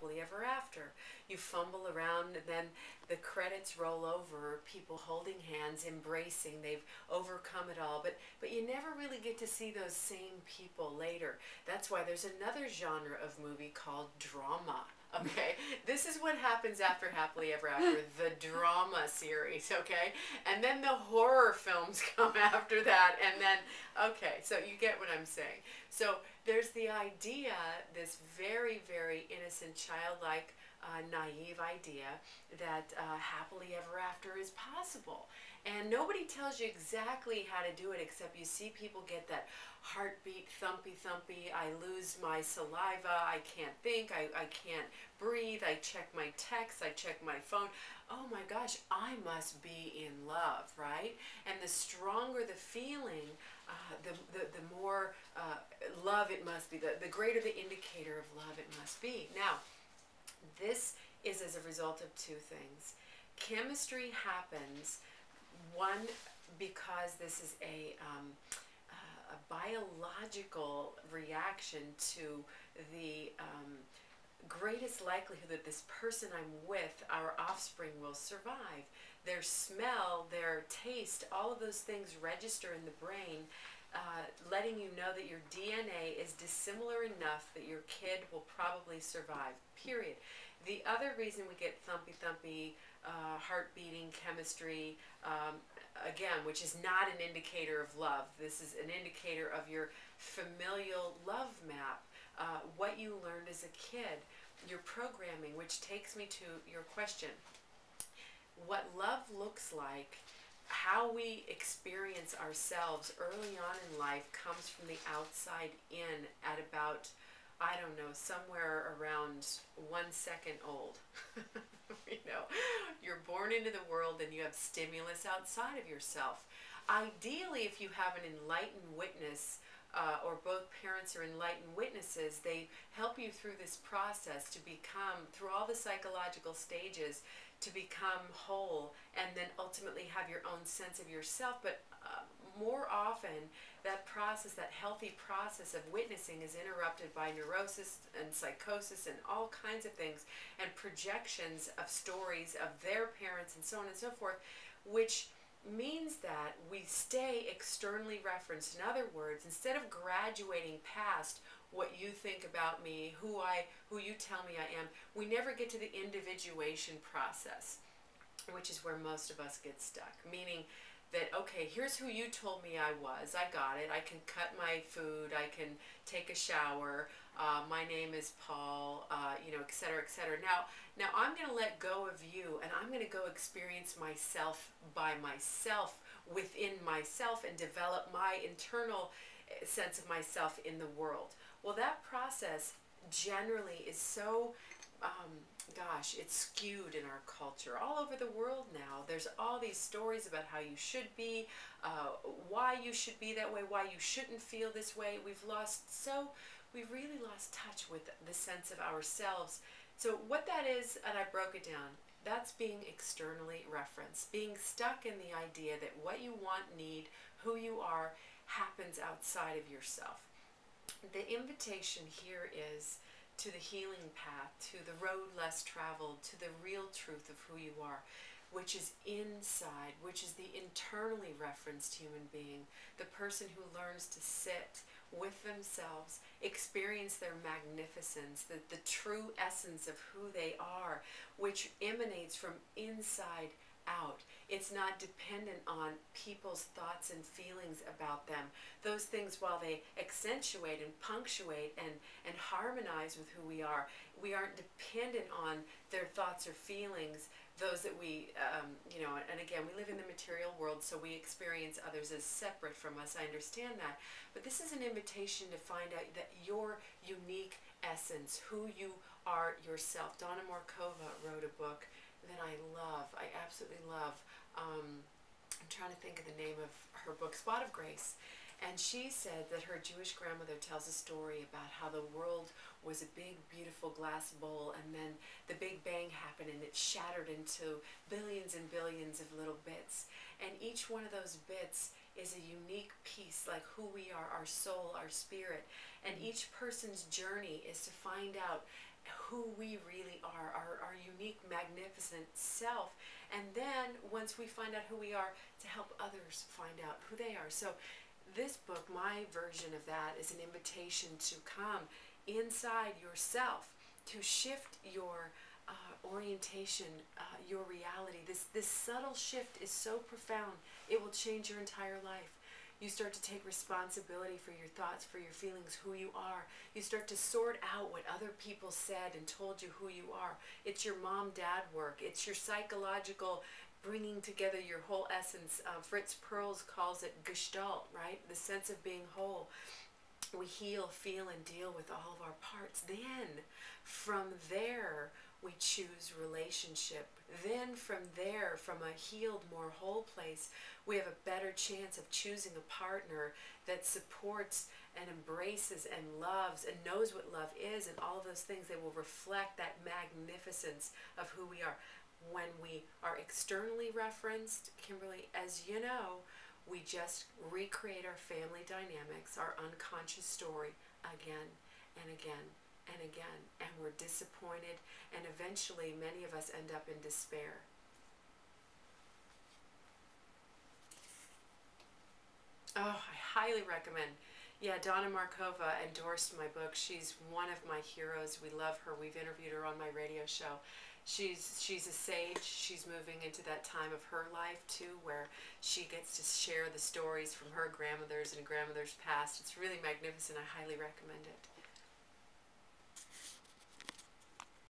Happily Ever After. You fumble around and then the credits roll over, people holding hands, embracing, they've overcome it all, but you never really get to see those same people later. That's why there's another genre of movie called drama. Okay, this is what happens after Happily Ever After, the drama series, okay? And then the horror films come after that, and then, okay, so you get what I'm saying. So there's the idea, this very, very innocent, childlike, naive idea that happily ever after is possible. And nobody tells you exactly how to do it, except you see people get that heartbeat, thumpy, thumpy, I lose my saliva, I can't think, I can't breathe, I check my texts, I check my phone. Oh my gosh, I must be in love, right? And the stronger the feeling, the more love it must be, the greater the indicator of love it must be. Now, this is as a result of two things. Chemistry happens, one, because this is a biological reaction to the greatest likelihood that this person I'm with, our offspring, will survive. Their smell, their taste, all of those things register in the brain, letting you know that your DNA is dissimilar enough that your kid will probably survive, period. The other reason we get thumpy, heart beating, chemistry, again, which is not an indicator of love. This is an indicator of your familial love map, what you learned as a kid, your programming, which takes me to your question. What love looks like, how we experience ourselves early on in life comes from the outside in at about, I don't know, somewhere around 1 second old. You know, you're born into the world and you have stimulus outside of yourself. Ideally, if you have an enlightened witness, or both parents are enlightened witnesses, they help you through this process to become, through all the psychological stages, to become whole and then ultimately have your own sense of yourself. But more often, that process, that healthy process of witnessing, is interrupted by neurosis and psychosis and all kinds of things, and projections of stories of their parents and so on and so forth, which means that we stay externally referenced. In other words, instead of graduating past what you think about me, who you tell me I am, we never get to the individuation process, which is where most of us get stuck. Meaning that, okay, here's who you told me I was. I got it. I can cut my food. I can take a shower. My name is Paul, you know, et cetera, et cetera. Now I'm going to let go of you, and I'm going to go experience myself by myself, within myself, and develop my internal sense of myself in the world. Well, that process generally is so, gosh, it's skewed in our culture. All over the world now, there's all these stories about how you should be, why you should be that way, why you shouldn't feel this way. We've really lost touch with the sense of ourselves. So what that is, and I broke it down, that's being externally referenced, being stuck in the idea that what you want, need, who you are, happens outside of yourself. The invitation here is to the healing path, to the road less traveled, to the real truth of who you are, which is inside, which is the internally referenced human being, the person who learns to sit with themselves, experience their magnificence, the true essence of who they are, which emanates from inside out. It's not dependent on people's thoughts and feelings about them. Those things, while they accentuate and punctuate and harmonize with who we aren't dependent on their thoughts or feelings, those that we, you know, and again, we live in the material world, so we experience others as separate from us. I understand that. But this is an invitation to find out that your unique essence, who you are yourself. Donna Markova wrote a book that I love, I absolutely love. I'm trying to think of the name of her book, Spot of Grace. And she said that her Jewish grandmother tells a story about how the world was a big, beautiful glass bowl, and then the Big Bang happened and it shattered into billions and billions of little bits. And each one of those bits is a unique piece, like who we are, our soul, our spirit. And each person's journey is to find out who we really are, our unique, magnificent self. And then once we find out who we are, to help others find out who they are. So this book, my version of that, is an invitation to come inside yourself, to shift your orientation, your reality. This subtle shift is so profound, it will change your entire life. You start to take responsibility for your thoughts, for your feelings, who you are. You start to sort out what other people said and told you who you are. It's your mom-dad work. It's your psychological bringing together your whole essence. Fritz Perls calls it Gestalt, right? The sense of being whole. We heal, feel, and deal with all of our parts. Then, from there, we choose relationship. Then from there, from a healed, more whole place, we have a better chance of choosing a partner that supports and embraces and loves and knows what love is, and all of those things. They will reflect that magnificence of who we are. When we are externally referenced, Kimberly, as you know, we just recreate our family dynamics, our unconscious story again and again and again, and we're disappointed, and eventually many of us end up in despair. Oh, I highly recommend. Yeah, Donna Markova endorsed my book. She's one of my heroes. We love her. We've interviewed her on my radio show. She's a sage. She's moving into that time of her life too, where she gets to share the stories from her grandmothers and grandmothers past. It's really magnificent. I highly recommend it.